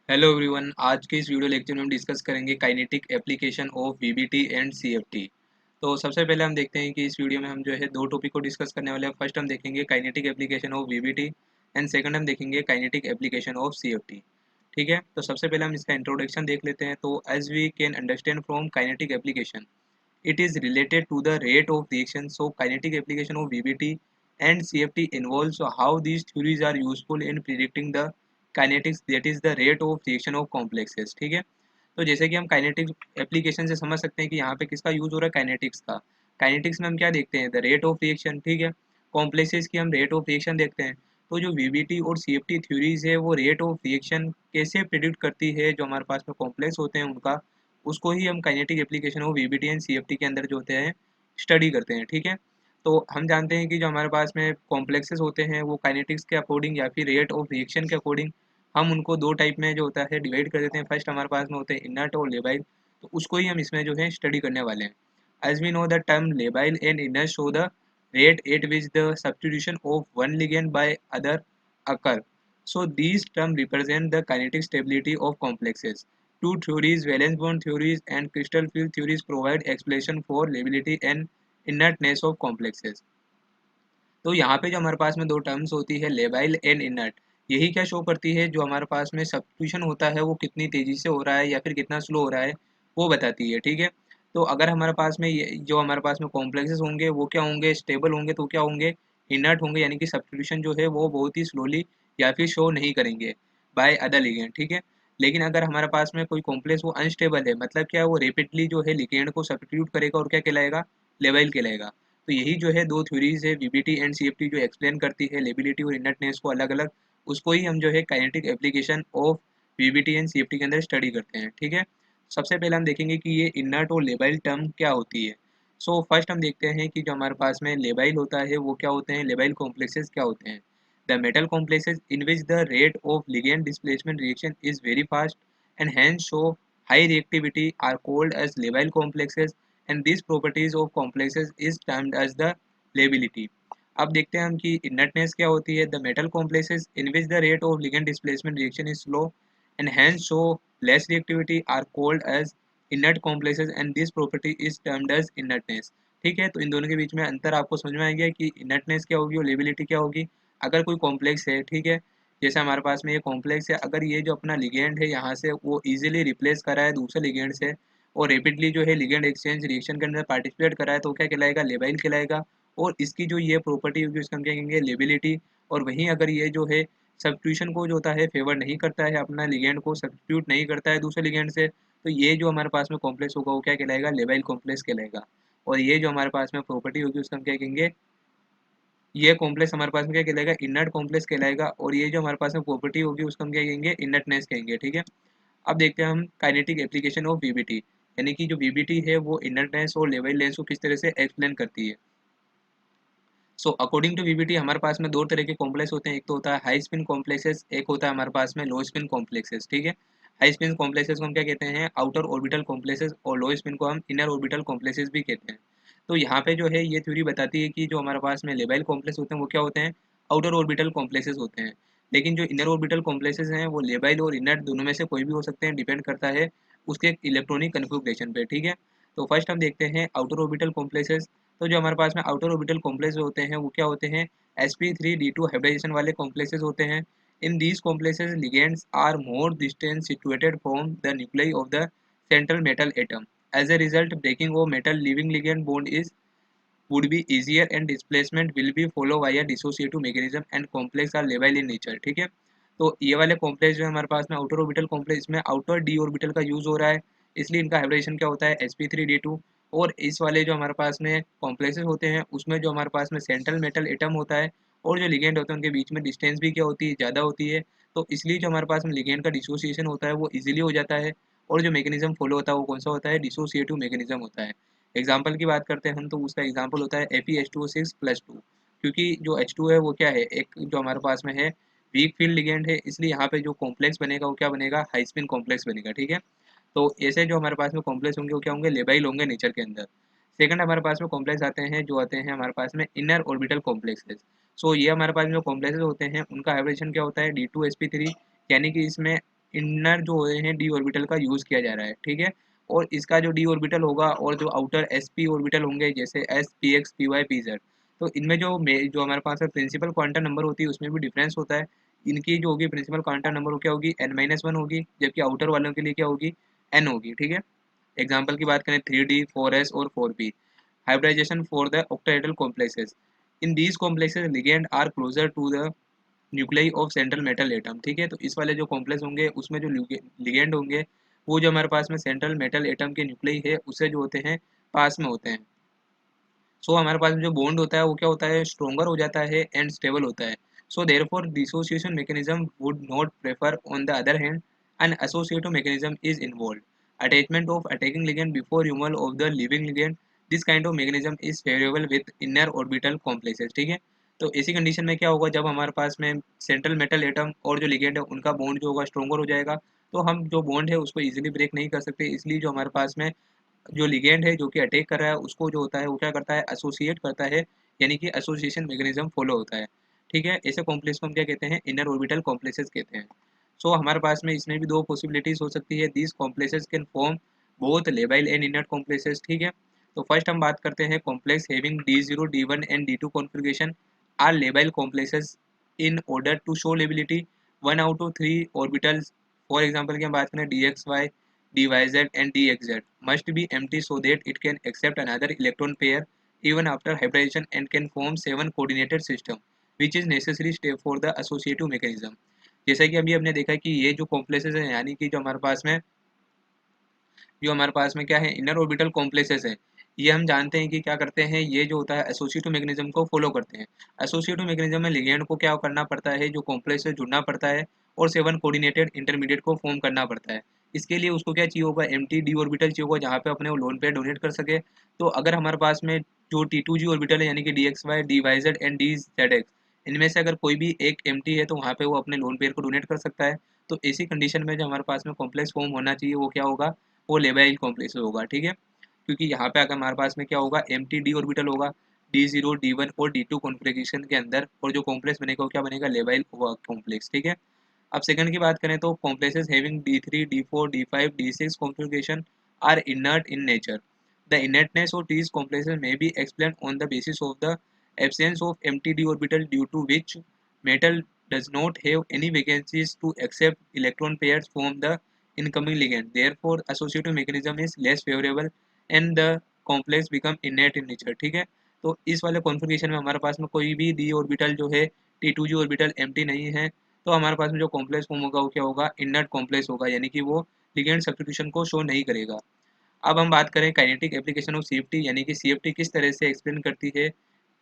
Hello everyone. आज के इस वीडियो लेक्चर में हम डिस्कस करेंगे kinetic application of VBT and CFT. तो सबसे पहले हम देखते हैं कि इस वीडियो में हम जो है दो टॉपिक को डिस्कस करने वाले हैं। फर्स्ट हम देखेंगे kinetic application of VBT and second हम देखेंगे काइनेटिक एप्लीकेशन ऑफ सीएफटी। ठीक है, तो सबसे पहले हम इसका इंट्रोडक्शन देख लेते हैं। तो as we can understand from kinetic application, it is related to the rate of reaction. So kinetic application of VBT and CFT involves how these theories are useful in predicting the kinetics, that is the rate of reaction of complexes। ठीक है, तो जैसे कि हम kinetic application से समझ सकते हैं कि यहाँ पे किसका यूज हो रहा है, काइनेटिक्स का। काइनेटिक्स में हम क्या देखते हैं, द रेट ऑफ रिएक्शन। ठीक है, कॉम्प्लेक्सेस की हम रेट ऑफ रिएक्शन देखते हैं। तो जो वीबीटी और सीएफटी थ्योरीज है वो रेट ऑफ रिएक्शन कैसे प्रिडिक्ट करती है, जो हमारे पास में कॉम्प्लेक्स होते हैं उनका, उसको ही हम kinetic application of VBT and CFT के अंदर जो होते हैं स्टडी करते हैं। ठीक है, तो हम जानते हैं कि जो हमारे पास में कॉम्प्लेक्सेस होते हैं वो काइनेटिक्स के अकॉर्डिंग या फिर रेट ऑफ रिएक्शन के अकॉर्डिंग हम उनको दो टाइप में जो होता है डिवाइड कर देते हैं। फर्स्ट हमारे पास में होते हैं इनर्ट और लेबाइल, तो उसको ही हम इसमें जो है स्टडी करने वाले हैं। As we know the term labile and inert show the rate at which the substitution of one ligand by other occur. So these terms represent the kinetic stability of complexes. Two theories, valence bond theories and crystal field theories, provide explanation for lability and inertness of complexes. तो यहाँ पे जो हमारे पास में दो terms होती है, labile and inert, यही क्या शो करती है, जो हमारे पास में सब्स्टिट्यूशन होता है वो कितनी तेजी से हो रहा है या फिर कितना स्लो हो रहा है, वो बताती है। ठीक है, तो अगर हमारे पास में ये जो हमारे पास में कॉम्प्लेक्सेस होंगे वो क्या होंगे, स्टेबल होंगे, तो क्या होंगे, इनर्ट होंगे, यानी कि सब्स्टिट्यूशन जो है वो बहुत ही स्लोली या फिर शो नहीं करेंगे बाय अदर लिगेंड। ठीक है, लेकिन अगर हमारे पास में कोई कॉम्प्लेक्स वो अनस्टेबल है, मतलब क्या है, वो रेपिडली जो है लिगेंड को सब्स्टिट्यूट करेगा और क्या कहलाएगा, लेबाइल कहलाएगा। तो यही जो है दो थ्योरीज है वीबीटी एंड सीएफटी जो एक्सप्लेन करती है लेबिलिटी और इनर्टनेस को अलग अलग, उसको ही हम जो है kinetic application of VBT and CFT के अंदर स्टडी करते हैं। ठीक है, सबसे पहले हम देखेंगे कि ये इनर्ट और लेबाइल टर्म क्या होती है। सो फर्स्ट हम देखते हैं कि जो हमारे पास में लेबाइल होता है वो क्या होते हैं, लेबाइल कॉम्प्लेक्सेस क्या होते हैं। The metal complexes in which the rate of ligand displacement reaction is very fast and hence show high reactivity are called as labile complexes, and these properties of complexes is termed as the lability. अब देखते हैं हम कि inertness क्या होती है। The metal complexes in which the rate of ligand displacement reaction is slow and hence show less reactivity are called as inert complexes and this property is termed as inertness। ठीक है, तो इन दोनों के बीच में अंतर आपको समझ में आ गया कि inertness क्या होगी और लेबिलिटी क्या होगी। अगर कोई कॉम्प्लेक्स है, ठीक है, जैसे हमारे पास में ये कॉम्प्लेक्स है, अगर ये जो अपना लिगेंड है यहाँ से वो इजीली रिप्लेस करा है दूसरे लिगेंड से और रेपिडली जो है लिगेंड एक्सचेंज रिएक्शन के अंदर पार्टिसिपेट करा है, तो क्या कहलाएगा, लेबाइल कहलाएगा। और इसकी जो ये प्रॉपर्टी होगी उसका हम क्या कहेंगे, लेबिलिटी। और वहीं अगर ये जो है सब्स्टिट्यूशन को जो होता है फेवर नहीं करता है, अपना लिगेंड को सब्स्टिट्यूट नहीं करता है दूसरे लिगेंड से, तो ये जो हमारे पास में कॉम्प्लेक्स होगा वो क्या कहलाएगा, लेबाइल कॉम्प्लेक्स कहलाएगा। और ये जो हमारे पास में प्रॉपर्टी होगी उसका हम क्या कहेंगे, ये कॉम्प्लेक्स हमारे पास में क्या कहलाएगा, इनर्ट कॉम्प्लेक्स कहलाएगा। और ये जो हमारे पास में प्रॉपर्टी होगी उसको हम क्या कहेंगे, इनर्टनेस कहेंगे। ठीक है, अब देखते हैं हम काइनेटिक एप्लीकेशन ऑफ वीबीटी, यानी कि जो वीबीटी है वो इनर्टनेस और लेवल लेंस को किस तरह से एक्सप्लेन करती है। सो अकॉर्डिंग टू वीबीटी हमारे पास में दो तरह के कॉम्प्लेक्स होते हैं, एक तो होता है हाई स्पिन कॉम्प्लेक्सेस, एक होता है हमारे पास में लो स्पिन कॉम्प्लेक्सेस। ठीक है, हाई स्पिन कॉम्प्लेक्सेस को हम क्या कहते हैं, आउटर ऑर्बिटल कॉम्प्लेक्सेस, और लो स्पिन को हम इनर ऑर्बिटल कॉम्प्लेक्सेस भी कहते हैं। तो यहाँ पे जो है ये थ्योरी बताती है कि जो हमारे पास में लेबाइल कॉम्प्लेक्स होते हैं वो क्या होते हैं, आउटर ऑर्बिटल कॉम्प्लेक्सेस होते हैं। लेकिन जो इनर ऑर्बिटल कॉम्प्लेक्सेस हैं वो लेबाइल और इनर दोनों में से कोई भी हो सकते हैं, डिपेंड करता है उसके इलेक्ट्रॉनिक कन्फिग्रेशन पे। ठीक है, तो फर्स्ट हम देखते हैं आउटर ऑर्बिटल कॉम्प्लेक्सेस। तो जो हमारे पास में आउटर ऑर्बिटल कॉम्प्लेक्स होते हैं वो क्या होते हैं, sp3d2 हाइब्रिडाइजेशन वाले कॉम्प्लेक्सेस होते हैं। In these complexes ligands are more distance situated from the nucleus of the central metal atom. As a result breaking of metal leaving ligand bond is would be easier and displacement will be follow via dissociative mechanism and complex are labile in nature। ठीक है, तो ये वाले complex जो है हमारे पास में outer orbital complex में आउटर डी ऑर्बिटल का यूज हो रहा है, इसलिए इनका हाइब्रिडेशन क्या होता है, sp3d2। और इस वाले जो हमारे पास में कॉम्प्लेक्सेस होते हैं उसमें जो हमारे पास में सेंट्रल मेटल एटम होता है और जो लिगेंड होते हैं उनके बीच में डिस्टेंस भी क्या होती है, ज़्यादा होती है। तो इसलिए जो हमारे पास में लिगेंड का डिसोसिएशन होता है वो इजीली हो जाता है। और जो मैकेनिज्म फॉलो होता है वो कौन सा होता है, डिसोसिएटिव मैकेनिज्म होता है। एग्जाम्पल की बात करते हैं हम, तो उसका एग्जाम्पल होता है FeH2O6+2। क्योंकि जो H2 है वो क्या है, एक जो हमारे पास में है वीक फील्ड लिगेंड है, इसलिए यहाँ पे जो कॉम्प्लेक्स बनेगा वो क्या बनेगा, हाई स्पिन कॉम्प्लेक्स बनेगा। ठीक है, तो ऐसे जो हमारे पास में कॉम्प्लेक्स होंगे वो क्या होंगे, लेबाइल होंगे नेचर के अंदर। सेकंड हमारे पास में कॉम्प्लेक्स आते हैं जो आते हैं हमारे पास में इनर ऑर्बिटल कॉम्प्लेक्सेस। सो ये हमारे पास जो कॉम्प्लेक्सेस होते हैं उनका हाइब्रिडेशन क्या होता है, D2sp3, यानी कि इसमें इनर जो हैं डी ऑर्बिटल का यूज़ किया जा रहा है, ठीक है। और इसका जो डी ऑर्बिटल होगा और जो आउटर एस पी ऑर्बिटल होंगे जैसे S P X P Y P Z, तो इनमें जो हमारे पास प्रिंसिपल क्वांटम नंबर होती है उसमें भी डिफरेंस होता है। इनकी जो होगी प्रिंसिपल क्वांटम नंबर क्या होगी, n-1 होगी, जबकि आउटर वालों के लिए क्या होगी, n होगी, ठीक है। एग्जाम्पल की बात करें 3D 4s और 4p, hybridization for the octahedral complexes. In these complexes ligand are closer to the nuclei of central metal atom, ठीक है। तो इस वाले जो कॉम्प्लेक्स होंगे उसमें जो लिगेंड होंगे वो जो हमारे पास में सेंट्रल मेटल एटम के न्यूक्लियाई है उससे जो होते हैं पास में होते हैं। सो हमारे पास में जो बॉन्ड होता है वो क्या होता है, स्ट्रोंगर हो जाता है एंड स्टेबल होता है। So therefore dissociation mechanism would not prefer, on the other hand an associative mechanism is involve, attachment of attacking ligand before removal of the leaving ligand, this kind of mechanism is favourable with inner orbital complexes, ठीक है। तो इसी condition में क्या होगा, जब हमारे पास में सेंट्रल मेटल एटम और जो लिगेंड है उनका बॉन्ड जो होगा स्ट्रोंगर हो जाएगा, तो हम जो बॉन्ड है उसको इजीली ब्रेक नहीं कर सकते, इसलिए जो हमारे पास में जो लिगेंड है जो कि अटैक कर रहा है उसको जो होता है वो क्या करता है, एसोसिएट करता है, यानी कि एसोसिएशन मैकेनिज्म फॉलो होता है, ठीक है। ऐसे कॉम्प्लेक्स को हम क्या कहते हैं, इनर ऑर्बिटल कॉम्प्लेक्सेस कहते हैं। सो हमारे पास में इसमें भी दो पॉसिबिलिटीज हो सकती है, these complexes can form both labile and inner complexes, ठीक है। तो फर्स्ट हम बात करते हैं complex having D0 D1 and D2 configuration are labile complexes in order to show lability 1 out of 3 orbitals. For example की हम बात करें DXY, dyz and dxz must be empty so that it can accept another electron pair even after hybridization and can form 7 coordinated system which is necessary step for the associative mechanism। जैसा कि अभी हमने देखा कि ये जो complexes हैं यानी कि जो हमारे पास में क्या है, इनर ऑर्बिटल कॉम्प्लेक्सेस है, ये हम जानते हैं कि क्या करते हैं, ये जो होता है एसोसिएटिव मैकेनिज्म को फॉलो करते हैं। एसोसिएटिव मैकेनिज्म में लिगेंड को क्या करना पड़ता है, जो कॉम्प्लेक्स से जुड़ना पड़ता है और 7 कोऑर्डिनेटेड इंटरमीडिएट को फॉर्म करना पड़ता है। इसके लिए उसको क्या चाहिए होगा, एम्प्टी डी ऑर्बिटल चाहिए होगा जहाँ पे अपने वो लोन पेयर डोनेट कर सके। तो अगर हमारे पास में जो T2G ऑर्बिटल है यानी कि DXY DYZ एंड DZX, इनमें से अगर कोई भी एक एम्प्टी है तो वहाँ पे वो अपने लोन पेयर को डोनेट कर सकता है। तो इसी कंडीशन में जो हमारे पास में कॉम्प्लेक्स फॉर्म होना चाहिए वो क्या होगा, वो लेबाइल कॉम्प्लेक्स होगा, ठीक है। क्योंकि यहाँ पे अगर हमारे पास में क्या होगा, एम्प्टी डी ऑर्बिटल होगा D0 D1 और D2 कॉन्फ़िगरेशन के अंदर, और जो कॉम्प्लेक्स बनेगा वो क्या बनेगा, लेबाइल कॉम्प्लेक्स, ठीक है। अब सेकंड की बात करें तो complexes having D3 D4 D5 D6 configuration are inert in nature. The inertness of these complexes may be explained on the basis of the absence of empty d orbital due to which metal does not have any vacancies to accept electron pairs from the incoming ligand. Therefore, associative mechanism is less favorable and the complex become inert in nature, ठीक है। तो इस वाले configuration में हमारे पास में कोई भी d ऑर्बिटल जो है T2G ऑर्बिटल एम्प्टी नहीं है, तो हमारे पास में जो कॉम्प्लेक्स फॉर्म होगा वो क्या होगा, इनर्ट कॉम्प्लेक्स होगा, यानी कि वो लिगेंड सब्स्टिट्यूशन को शो नहीं करेगा। अब हम बात करें काइनेटिक एप्लीकेशन ऑफ सीएफटी, यानी कि सीएफटी किस तरह से एक्सप्लेन करती है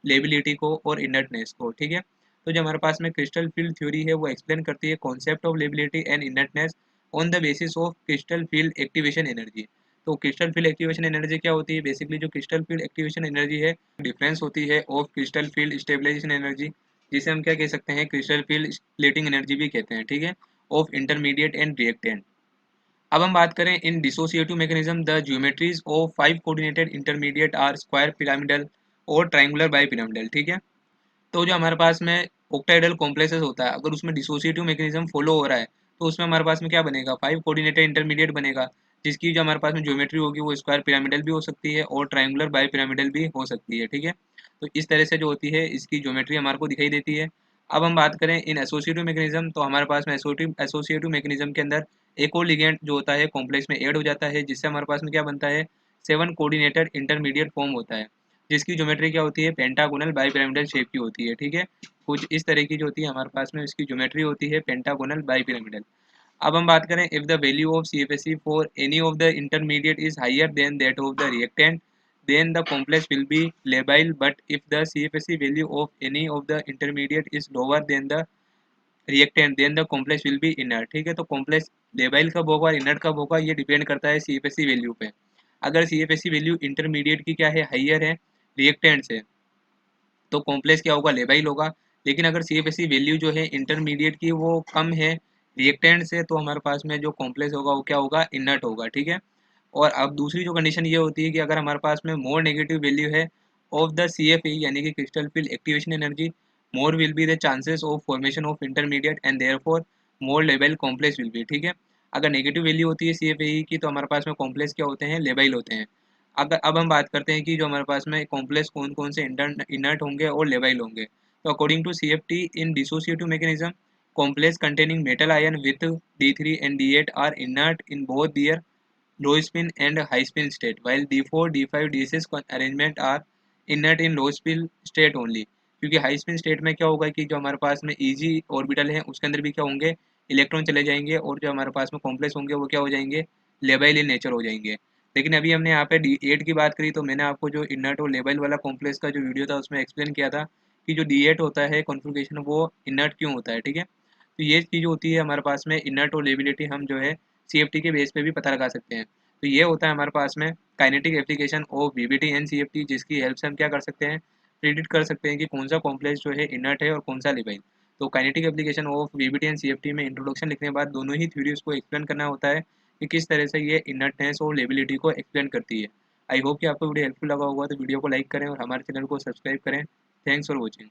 लेबिलिटी को और इनर्टनेस को, ठीक है। तो जो हमारे पास में क्रिस्टल फील्ड थ्योरी है वो एक्सप्लेन करती है concept of lability and inertness on the basis of crystal field activation energy. तो क्रिस्टल फील्ड एक्टिवेशन एनर्जी क्या होती है, बेसिकली जो क्रिस्टल फील्ड एक्टिवेशन एनर्जी है डिफरेंस होती है of crystal field stabilisation energy, जिसे हम क्या कह सकते हैं, क्रिस्टल फील्ड स्प्लिटिंग एनर्जी भी कहते हैं, ठीक है, ऑफ इंटरमीडिएट एंड रिएक्टेंट। अब हम बात करें इन dissociative mechanism, the geometries of 5 coordinated intermediate are square pyramidal और ट्रायंगुलर बाई पिरामिडल, ठीक है। तो जो हमारे पास में ऑक्टाइडल कॉम्प्लेक्सेस होता है, अगर उसमें डिसोसिएटिव मैकेनिज्म फॉलो हो रहा है तो उसमें हमारे पास में क्या बनेगा, 5 कोऑर्डिनेटेड इंटरमीडिएट बनेगा, जिसकी जो हमारे पास में ज्योमेट्री होगी वो स्क्वायर पिरामिडल भी हो सकती है और ट्रायंगुलर बाई पिरामिडल भी हो सकती है, ठीक है। तो इस तरह से जो होती है इसकी ज्योमेट्री हमारे को दिखाई देती है। अब हम बात करें इन एसोसिएटिव मैकेनिज्म, तो हमारे पास में एसोसिएटिव मैकेनिज्म के अंदर एक और लिगेंड जो होता है कॉम्प्लेक्स में ऐड हो जाता है, जिससे हमारे पास में क्या बनता है, 7 कोऑर्डिनेटेड इंटरमीडिएट फॉर्म होता है, जिसकी ज्योमेट्री क्या होती है, पेंटागोनल बाईपिरामिडल शेप की होती है, ठीक है। कुछ इस तरह की जो होती है हमारे पास में इसकी ज्योमेट्री होती है पेंटागोनल बाईपिरामिडल। अब हम बात करें if the value of CFSE for any of the intermediate is higher than that of the reactant, then the complex will be labile, but if the CFSE value of any of the intermediate is lower than the reactant then the complex will be inert, ठीक है। तो complex labile कब होगा और inert कब होगा ये depend करता है CFSE वैल्यू पे। अगर CFSE वैल्यू इंटरमीडिएट की क्या है, हाइयर है रिएक्टेंट से, तो कॉम्प्लेक्स क्या होगा, लेबाइल होगा। लेकिन अगर CFSE वैल्यू जो है इंटरमीडिएट की वो कम है रिएक्टेंट से, तो हमारे पास में जो कॉम्प्लेक्स होगा वो क्या होगा, इनर्ट होगा, ठीक है। और अब दूसरी जो कंडीशन ये होती है कि अगर हमारे पास में मोर नेगेटिव वैल्यू है ऑफ द CFE यानी कि crystal field activation energy, more will be the chances of formation of intermediate and therefore more label complex will be, ठीक है। अगर नेगेटिव वैल्यू होती है CFAE की तो हमारे पास में कॉम्प्लेक्स क्या होते हैं, लेबल होते हैं। अगर अब हम बात करते हैं कि जो हमारे पास में कॉम्प्लेक्स कौन कौन से इनर्ट होंगे और लेबल होंगे। तो according to CFT in dissociative mechanism, complex containing metal ion with D3 and D8 are inert in both their low spin and high spin state, while D4, D5, D6 arrangement are inert in low spin state only। क्योंकि high spin state में क्या होगा कि जो हमारे पास में easy orbital है उसके अंदर भी क्या होंगे, इलेक्ट्रॉन चले जाएंगे, और जो हमारे पास में कॉम्प्लेक्स होंगे वो क्या हो जाएंगे, लेबल इन नेचर हो जाएंगे। लेकिन अभी हमने यहाँ पे D8 की बात करी तो मैंने आपको जो इनर्ट और लेबल वाला कॉम्प्लेक्स का जो वीडियो था उसमें एक्सप्लेन किया था कि जो D8 होता है कॉन्फ़िगरेशन वो इनर्ट क्यों होता है, ठीक है। तो ये चीज़ होती है हमारे पास में इनर्ट और लेबिलिटी हम जो है CFT के बेस पे भी पता लगा सकते हैं। तो ये होता है हमारे पास में kinetic application of VBT and CFT, जिसकी हेल्प से हम क्या कर सकते हैं, प्रिडिक्ट कर सकते हैं कि कौन सा कॉम्प्लेक्स जो है इनर्ट है और कौन सा लेबल। तो kinetic application of VBT and CFT में इंट्रोडक्शन लिखने के बाद दोनों ही थ्योरीज को एक्सप्लेन करना होता है कि किस तरह से ये इनर्टनेस और लेबिलिटी को एक्सप्लेन करती है। आई होप कि आपको वीडियो हेल्पफुल लगा होगा, तो वीडियो को लाइक करें और हमारे चैनल को सब्सक्राइब करें। Thanks for watching.